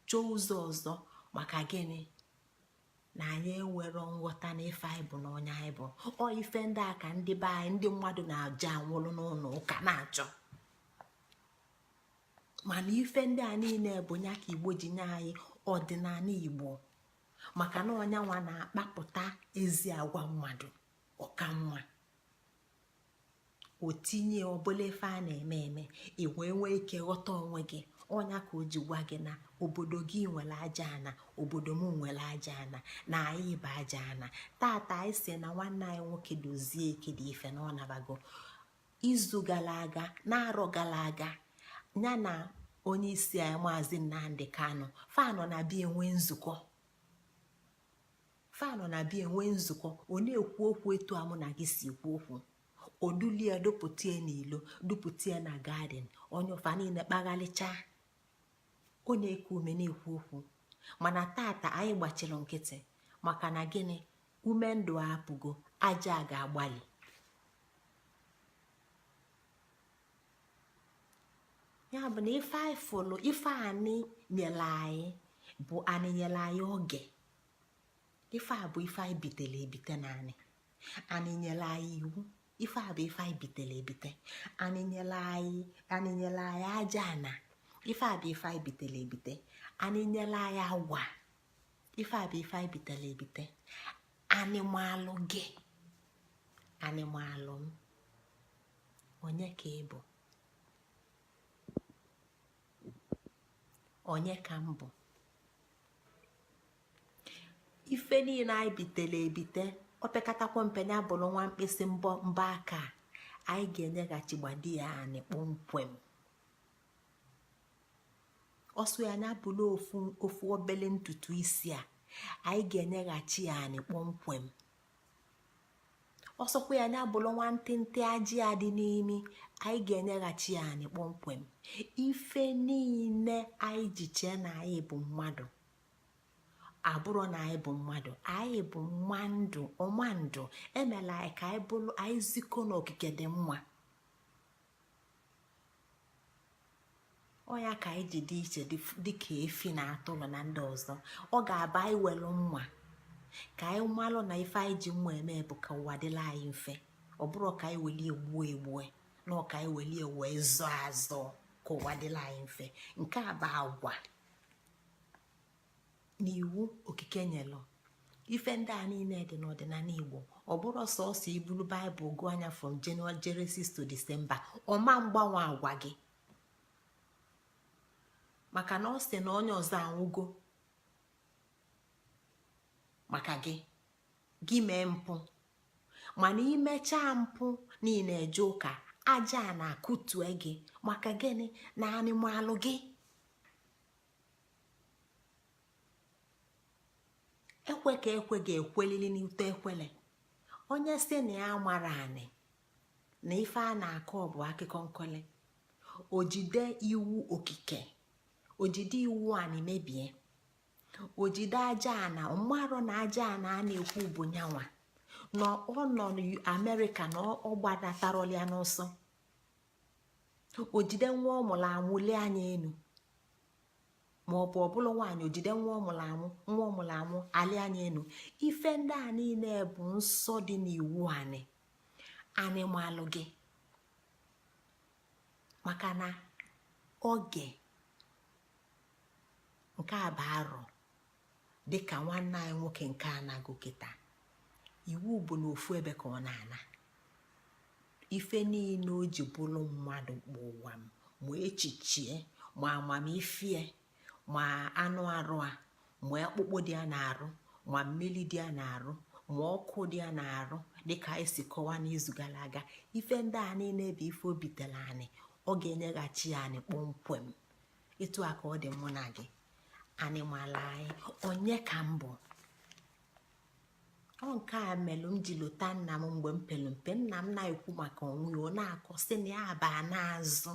chọọ ụzọ ọzọ. Maka gịnị? Na anyị enwero nghọta na ife anyị bụ na onye anyị bụ. Ọ ife ndị a ka ndị be anyị, ndị mmadụ na-aja anwụrụ n'ụlọ ụka na-achọ. Mana ife ndị a niile bụ ya ka Igbo ji nye anyị ọdịnala Igbo. Maka na ọnyanwa na-akpapụta ezi agwa mmadụ ọka mma. O tinye ọbụla ife a na-eme nwee ike ghọta onwe gị. Ọnya ka o ji gwa gị na obodo gị nwere aja ana, obodo m nwere aja ana, na anyị bụ aja ana. Tata anyị si na nwanne anyị nwoke Dozie Ekene ife na ọ nabago. Izu gara aga, na-arọ gara aga, ya na onye isi anyị Maazị Nnamdi Kanu fanọ na bịa enwe nzukọ. Ọ na-ekwu okwu etu a mụ na gị si ekwu okwu. Odulie dupụtie n'ilo, dupụtie na gadin, onye ọfa niile kpaghalịcha. Ọ na-eku ume na-ekwu okwu. Mana tata anyị gbachiri nkịtị. Maka na gịnị? Ume ndụ apụgo, aja ga-agbalị. Ya bụ na ife anyị fụlụ, ife anyị nyere anyị bụ anyị nyere anyị oge. Ife a bụ ife anyị bitere ebite na anyị nyere anyị iwu. Ife a bụ ife anyị bitere ebite. Anyị nyere anyị aja ana. Ife a bụ ife anyị bitere ebite. Anyị nyere anyị agwa. Ife a bụ ife anyị bitere ebite. Anyị Malu Gi, anyị Malu m, onye ka ị bụ? Onye ka m bụ? Ife niile anyị bitere ebite, opekatakwa mpenya bụrụ nwa mkpịsị mbọ aka anyị ga-enyeghachi gbadi ya anyị kpọmkwem. ọsọ ya anya bụrụ ofu obele ntutu isi a anyị ga-enyeghachi ya anyị kpọmkwem. ọsọkwa ya anya bụrụ nwantịntị ajị a dị n'imi anyị ga-enyeghachi ya anyị kpọmkwem. ife niile anyị ji chee na anyị bụ mmadụ abụrụ na anyị bụ mmadụ, anyị bụ ọmandụ emela anyị ka anyị bụrụ anyị zikọ n'okike dị mma. ọya ka anyị ji dị iche dịka efi na atụrụ na ndị ọzọ. ọ ga-aba anyị welu mma ka anyị malụ na ife anyị ji mma eme bụ ka ụwa dịla anyị mfe. ọ bụrụ ka anyị welie egbue na ọka anyị welie wee zọọ azọ ka ụwa dịla anyị mfe. nke a bụ agwa n'iwu okike nyelụ. ife ndị a niile dị n'ọdịnala Igbo. ọ bụrụ sọsọ ibulu baịbụl gụọ anya from January Genesis to December, ọma mgbanwe agwa gị maka na ọ sị na onye ọzọ anwụgo maka gị mee mpụ, mana imechaa mpụ niile eje ụka aja na-akụtue gị maka gịnị? na anịmalụ gị. ekwe ka ekwe ga-ekwelili n'ute ekwele. onye si na ya mara anị na ife a na-akọ bụ akụkọ nkọle, ojide iwu okike, ojide iwu anị mebie, ojide aja ana mmarọ na aja ana a na-ekwu bụ nyanwa na ọ nọ n'Amerịka na ọ gbadatarọlia n'ọsọ. ojide nwa ọmụrụ amụli anya elu ma ọ bụ ọbụla nwaanyị ojide nwa ọmụrụ amụ ali anya elu. ife ndị a niile bụ nsọ dị n'iwu anị malụ gị maka na oge nke a bụ arọ dịka nwanne anyị nwoke nke anago kịta. iwu bụ n'ofu ebe ka ọ na-ana. ife niile o ji bụrụ mmadụ bụ ụwa ma echichie ma amamifie ma anụ arụ a ma ọkpụkpụ dị ya na-arụ ma mmiri dị ya na-arụ ma ọkụ dị ya na-arụ dịka anyị si kọwa n'izu gara aga. ife ndị a niile bụ ife o bitere anyị, ọ ga-enyeghachi anyị kpọmkwem. etu a ka ọ dị mụ na gị anyị mala anyị onye ka m bụ. ọ nke a melụ m ji lụta nna m mgbe m pelu mpe. nna m na-ekwu maka onwe ya ọ na-akọ sị na ya baa n'azụ.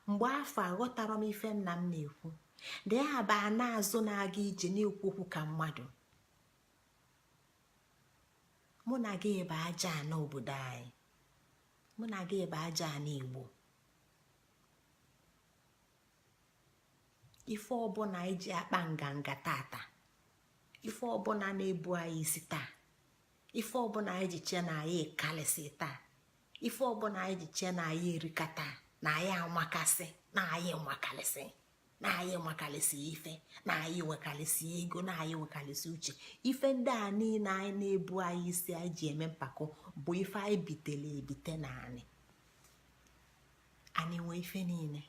mgbe afọ aghọtara m ife nna m na-ekwu na ya baa n'azụ na-aga ije na-ekwu okwu ka mmadụ. mụ na gị ebe aja ana obodo anyị, mụ na gị ebe aja ana Igbo. ife ọbụla anyị ji akpa nganga tata, ife ọbụla na-ebu anyị isi taa, ife ọbụla anyị ji chee na anyị kalịsị taa, ife ọbụla anyị ji chee na anyị erikata na anyị amakasị na anyị nwakalịsị na anyị nwakalịsị ife na anyị nwekalịsị ego na anyị nwekalịsị uche. ife ndị a niile anyị na-ebu anyị isi anyị ji eme mpako bụ ife anyị bitele ebite na anyị nwee ife niile.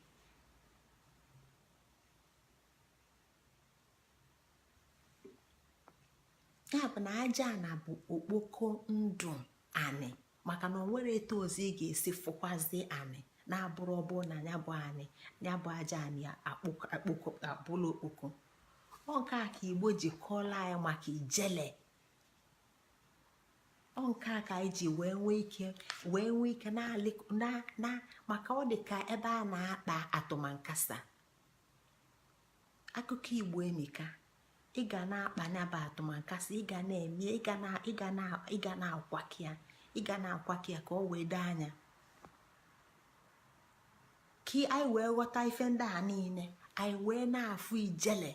ya bụ na aja ana bụ okpoko ndụ anị maka na o nwere etu ozi ị ga-esi fụkwazi anị na-abụrụ ọbụ na ya bụ aja anị abụrụ okpoko. ọ nke a ka Igbo ji kọọla anyị maka ijele. ọ nke a ka anyị ji wee nwee ike na maka ọ dị ka ebe a na-akpa atụmankasa. akụkọ Igbo emika. ị ga na-akpa nyaba atụmankasị, ị ga na-akwaki ya ka ọ wee doo anya ka anyị wee ghọta ife ndị a niile. anyị wee na-afụ ijele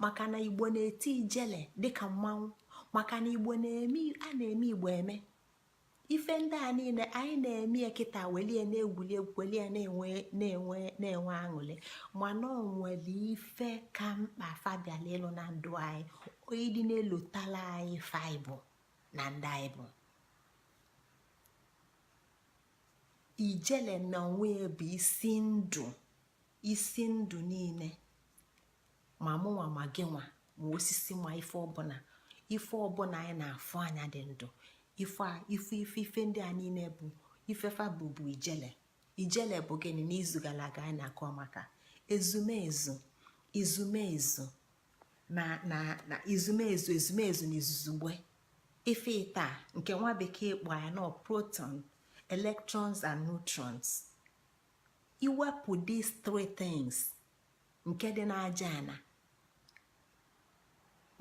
maka na Igbo na-eti ijele dịka mmanwụ maka na Igbo na-eme Igbo eme ife ndị a niile. anyị na-eme kịta welie na-egwuli egwu, welie na-enwe aṅụrị, mana ọ nwere ife ka mkpa fabiala elu na ndụ anyị ịdị na-elotala anyị faịbụ na ndị anyị bụ. ijele na onwe ya bụ isi ndụ niile ma mụnwa ma gị nwa ma osisi ma ife ọbụla anyị na-afụ anya dị ndụ. ife ndị a niile bụ ifefa bụ ijele. ijele bụ gịnị? n'izu gara aga anyị na-akọ maka ezumezu. izumezu na izumezu na izuzugbe. Ife ita nke nwa bekee kpọ ya na proton, electrons and neutrons. Iwepụ these three things nke dị na aja ana,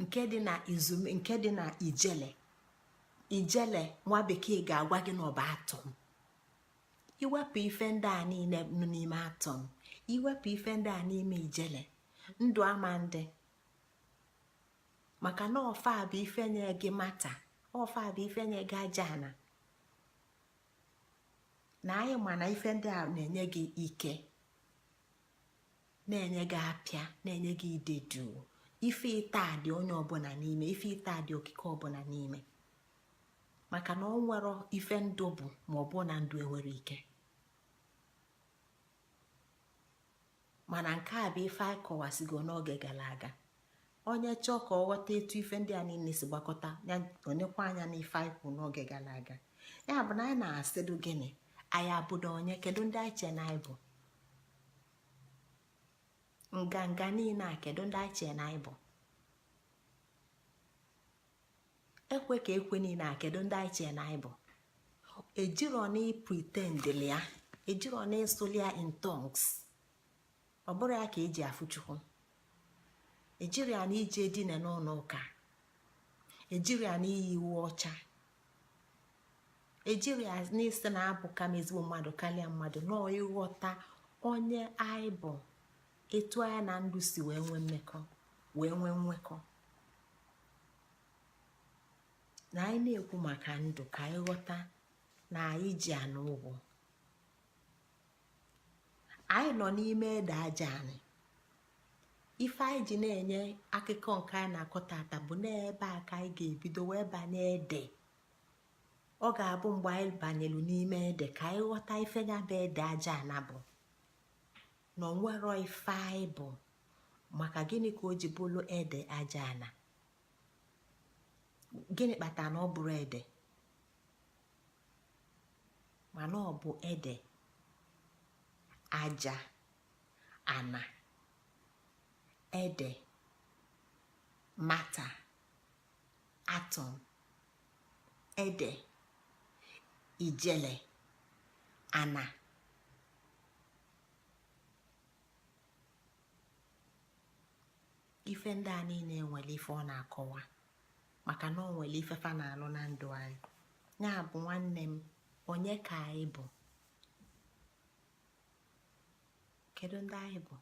nke dị na izume, nke dị na ijele nwa bekee ga-agwa gị na ọ bụ atom. Iwepụ ife ndị a niile nọ n'ime atom, iwepụ ife ndị a n'ime ijele, ndụ ama ndị. Maka na ọfa bụ ife nye gị mata, ọfa bụ ife nye gị aja ana. Na anyị ma na ife ndị a na-enye gị ike, na-enye gị apịa, na-enye gị idedu. Ife ite a dị onye ọbụla n'ime, ife ite a dị okike ọbụla n'ime. Maka na ọ nwere ife ndụ bụ ma ọ bụ na ndụ enwere ike. Mana nke a bụ ife anyị kọwasigo n'oge gara aga. Onye chọọ ka ọ ghọta etu ife ndị a niile si gbakọta, ya onekwa anya n'ife anyị kwụ n'oge gara aga. Ya bụ na anyị na-asịdụ gịnị, anyị abụdo onye, kedu ndị anyị che na anyị bụ? Nganga niile a kedu ndị anyị che na anyị bụ? Ekwe ka ekwe niile a kedu ndị anyị che na anyị bụ? Ejiro na pretendli ya, ejiro na ịsụli ya in tongues. Ọ bụrụ ya ka eji afụ Chukwu. Ejiri ya na ije edina n'ụlọ ụka, ejiri ya na iyi iwu ọcha, ejiri ya n'isi na abụ kama ezigbo mmadụ karịa mmadụ, nọọ ịghọta onye anyị bụ, etu anya na ndụ si wee nwee mmekọ, wee nwee nwekọ. Na anyị na-ekwu maka ndụ ka anyị ghọta na anyị ji anụ ụgwọ. Anyị nọ n'ime ede aja anyị. Ife anyị ji na-enye akụkọ nke anyị na-akọ tata bụ n'ebe a ka anyị ga-ebido wee banye ede. Ọ ga-abụ mgbe anyị banyelu n'ime ede ka anyị ghọta ife ya bụ ede aja ana bụ. Na onwero ife anyị bụ. Maka gịnị ka o ji bụrụ ede aja ana? Gịnị kpatara na ọ bụrụ ede? Mana ọ bụ ede aja ana. Ede, matter, atom. Ede, ijele, ana. Ife ndị a niile nwere ife ọ na-akọwa, maka na ọ nwere ife fa na-alụ na ndụ anyị. Ya bụ nwanne m, onye ka anyị bụ? Kedu ndị anyị bụ?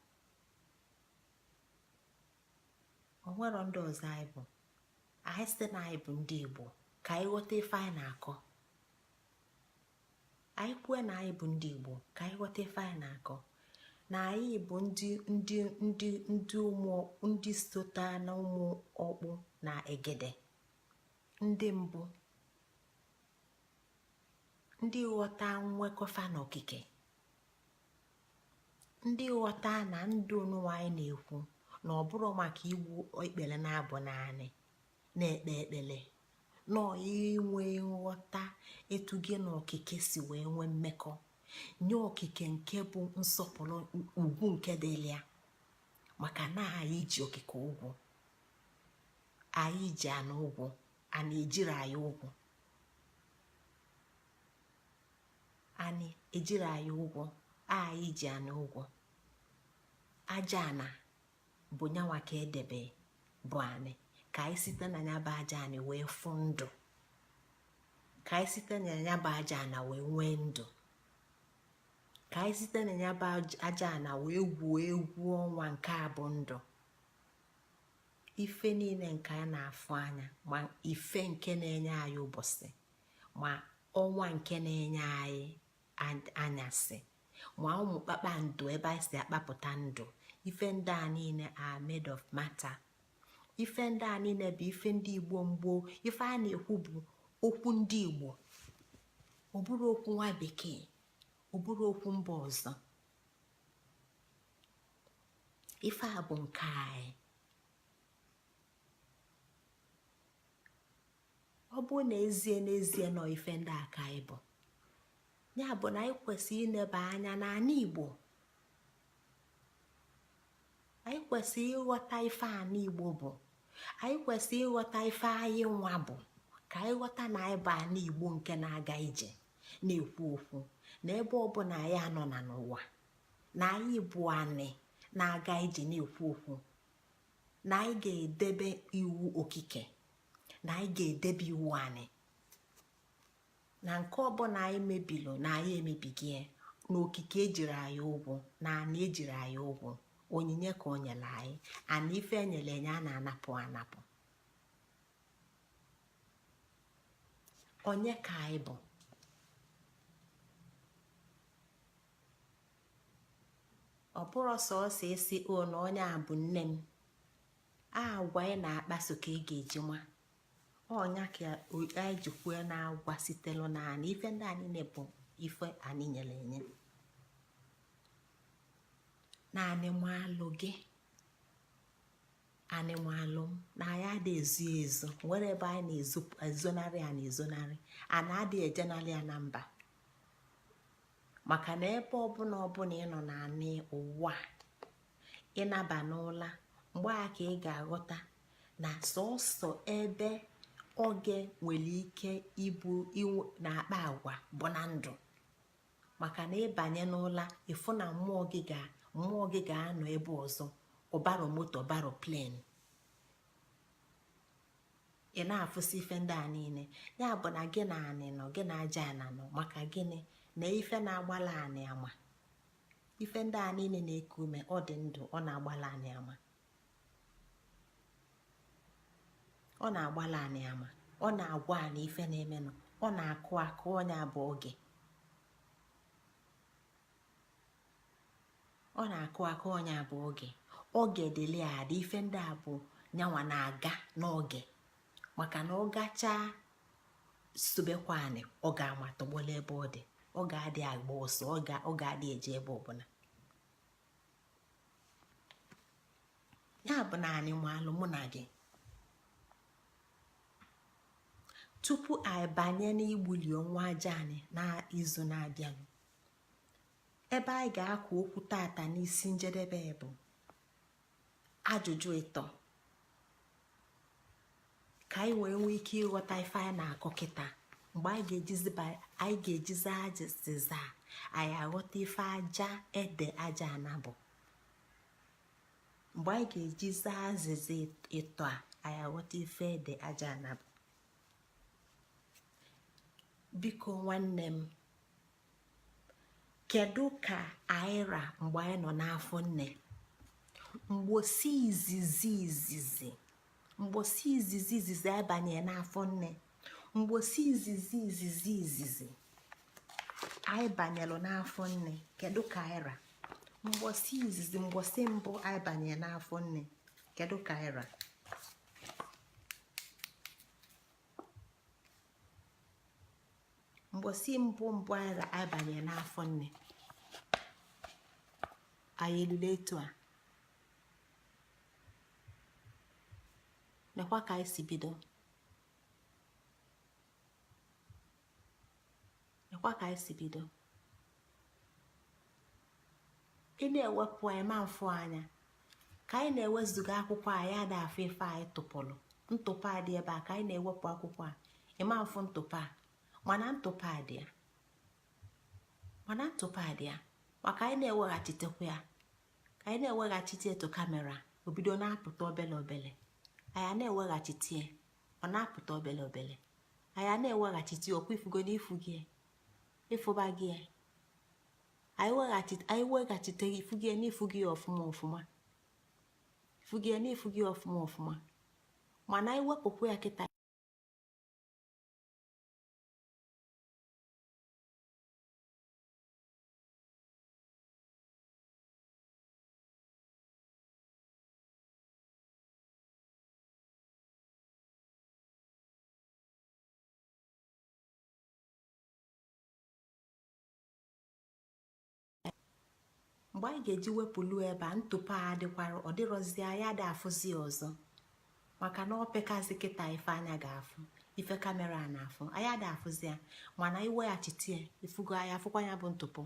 O nwero ndị ọzọ anyị bụ. Anyị site na anyị bụ ndị Igbo ka anyị ghọta ife anyị na-akọ. Anyị kwue na anyị bụ ndị Igbo ka anyị ghọta ife anyị na-akọ. Na anyị bụ ndị sota na ụmụ ọkpụ na egede, ndị mbụ, ndị ghọta nwekọfa n'okike, ndị ghọta na ndụ n'ụwa anyị na-ekwu na ọ bụrụ maka igbu ekpere na-abụ naanị na-ekpe ekpere, nọọ inwe nghọta etu gị na okike si wee nwee mmekọ, nye okike nke bụ nsọpụrụ ugwu nke dịlị ya. Maka na anyị ji okike ụgwụ, anyị ji anụ ụgwụ, a na-ejiri anyị ụgwụ, anyị ejiri anyị ụgwọ, anyị ji anụ ụgwọ. Aja ana bụ nyanwa ka edebe bụ anị, ka anyị site na ya bụ aja ana wee fụ ndụ, ka anyị site na ya bụ aja ana wee nwee ndụ, ka anyị site na ya bụ aja ana wee gwuo egwu ọnwa nke a bụ ndụ. Ife niile nke a na-afụ anya, ma ife nke na-enye anyị ụbọchị, ma ọnwa nke na-enye anyị anyasị, ma ụmụ kpakpando ebe anyị si akpapụta ndụ. Ife ndị a niile are made of matter. Ife ndị a niile bụ ife ndị Igbo mgboo. Ife a na-ekwu bụ okwu ndị Igbo, ọ bụrụ okwu nwa bekee, ọ bụrụ okwu mba ọzọ. Ife a bụ nke anyị. Ọ bụ n'ezie nọ ife ndị aka anyị bụ. Ya bụ na anyị kwesịrị ineba anya n'ala Igbo. anyị kwesịrị ịghọta ife ana igbo bụ, anyị kwesịrị ịghọta ife anyị nwa bụ, ka anyị ghọta na anyị bụ ana igbo nke na-aga ije na-ekwu okwu na ebe ọbụla anyị anọ na n'ụwa, na anyị bụ anị na-aga ije na-ekwu okwu, na anyị ga-edebe iwu okike, na anyị ga-edebe iwu anị, na nke ọbụla anyị mebilụ na anyị emebighị ya, na okike ejiri anyị ụgwụ, na anị ejiri anyị ụgwụ, onyinye ka o nyere anyị, ana ife enyere enye a na-anapụ anapụ. Onye ka anyị bụ? ọ bụrụ sọọsọ esi o na onye a bụ nne m, agwa ị na-akpaso ka ị ga-eji nwa ọnya ka anyị jikwue na agwa sitelu na anị. Ife ndị anyị na-ebu ife anyị nyere enye. naanị malụ gị, anị malụ m na anyị adị ezu ezu, nwere ebe anyị na-ezonarị a na-ezonarị a na-adị ejenarị ya na mba, maka na ebe ọbụla ịnọ naanị ụwa ịnaba n'ụla, mgbe a ka ị ga-aghọta na sọsọ ebe oge nwere ike ibu na-akpa agwa bụ na ndụ. maka na ịbanye n'ụla ịfụ na mmụọ gị ga-anọ ebe ọzọ, ọbaro moto, ọbaro plen, ị na-afụsi ife ndị a niile. ya bụ na gị na anị nọ, gị na aja ana nọ, maka gịnị? na ife na-agbala anị ama, ife ndị a niile na-eku ume, ọ dị ndụ, ọ na-agbala anị ama, ọ na-agbala anị ama, ọ na-agwa anị ife na-emenụ, ọ na-akụ akụ. onye abụ oge, ọ na-akụ akụ, onye abụ oge dịli adị. ife ndị a bụ nyanwa na-aga n'oge, maka na ọ gachaa sobekwa anị, ọ ga-ama tọgbọla ebe ọ dị, ọ ga-adị agba ọsọ, ọ ga-adị eje ebe ọbụla. ya bụ na anị malụ mụ na gị. tupu anyị banye n'igbuli ọnwa aja anyị n'izu na-abịanụ, ebe anyị ga-akụ okwu tata n'isi njedebe bụ ajụjụ ịtọ, ka anyị wee nwee ike ịghọta ife anyị na-akọ kịta. mgbe anyị ga-ejizi azịza anyị aghọta ife aja ede aja ana bụ. mgbe anyị ga-ejizi azịza ịtọ a anyị aghọta ife ede aja ana bụ. biko nwanne m, kedu ka anyị ra mgbe anyị nọ n'afọ nne? mgbosi izizi abanye n'afọ nne, mgbosi izizi anyị banyelụ n'afọ nne, kedu ka anyị ra? mgbosi mbụ anyị banye n'afọ nne, kedu ka anyị ra? mgbosi mbụ anyị banye n'afọ nne, anyị elule etu a. nekwa ka anyị si bido, ị na-ewepụ ịma mfụ anya ka anyị na-ewezuga akwụkwọ anyị ada afọ ife anyị tụpụrụ ntụpọ a dị ebe a, ka anyị na-ewepụ akwụkwọ a ịma mfụ ntụpọ a, mana ntụpọ a dị ya, maka anyị na-eweghachitekwa ya, ka anyị na-eweghachite etu kamera obido na-apụta obele obele, anyị na-eweghachite ọ na-apụta obele obele, anyị na-eweghachite ọkwa ifugo n'ifu gị ịfụba gị, anyị weghachite ifu gị n'ifu gị ọfụma ọfụma, mana anyị wepụkwa ya kịta. mgbe anyị ga-eji wepụlu ebe a, ntụpọ a dịkwara ọ dịrọzi anyị ada afụzi ọzọ, maka na ọ pekazi kịta ife anya ga-afụ, ife kamera a na-afụ, anyị ada afụzi ya, mana iweghachite ya ifugo anyị afụkwa ya bụ ntụpọ.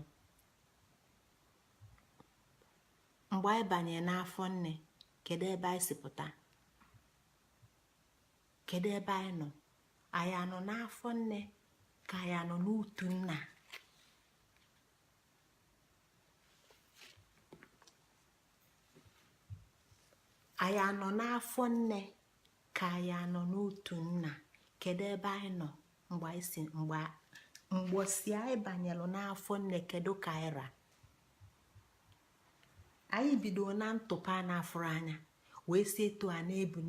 mgbe anyị banye n'afọ nne, kedu ebe anyị si pụta? kedu ebe anyị nọ? anyị anọ n'afọ nne ka anyị anọ n'utu nna? anyị anọ n'afọ nne ka anyị anọ n'otu nna? kedu ebe anyị nọ mgbosi anyị banyelụ n'afọ nne? kedu ka anyị ra? anyị bido na ntụpa n'afọrọ anya wee si etu a na-ebu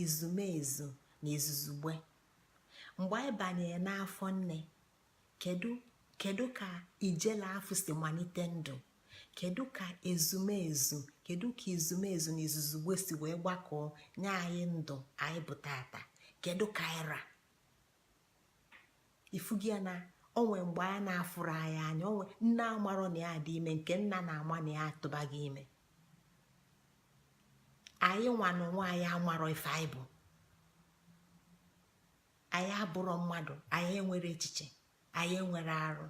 ezumezu na izuzugbe. mgbe anyị banyere n'afọ nne, kedu ka ijele afọ si malite ndụ? kedu ka izumezu na izuzugbe si wee gbakọọ nye anyị ndụ anyị bụ tata? kedu ka anyị ra? ifugi na onwe mgbe anyị na-afụrụ anyị anya, onwe nne amarọ na ya dị ime, nke nna na-ama na ya atụbaghị ime. anyị nwa na onwe anyị amarọ ife anyị bụ. anyị abụrọ mmadụ, anyị enwere echiche, anyị enwere arụ,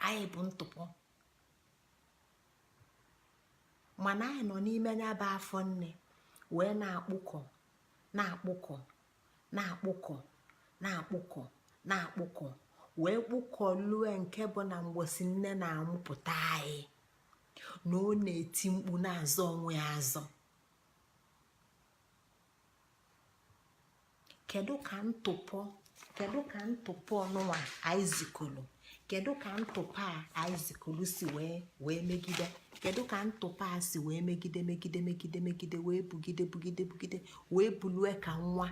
anyị bụ ntụpọ. mana anyị nọ n'ime ya bụ afọ nne wee na-akpụkọ wee kpụkọlue nke bụ na mgbosi nne na-amụpụta anyị na ọ na-eti mkpu na-azọ onwe ya azọ. kedu ka ntụpọ ọnụnwa aizikolu? kedu ka ntụpọ a aizikolu si wee megide? kedu ka ntụpọ a si wee megide wee bugide wee bulue ka nwa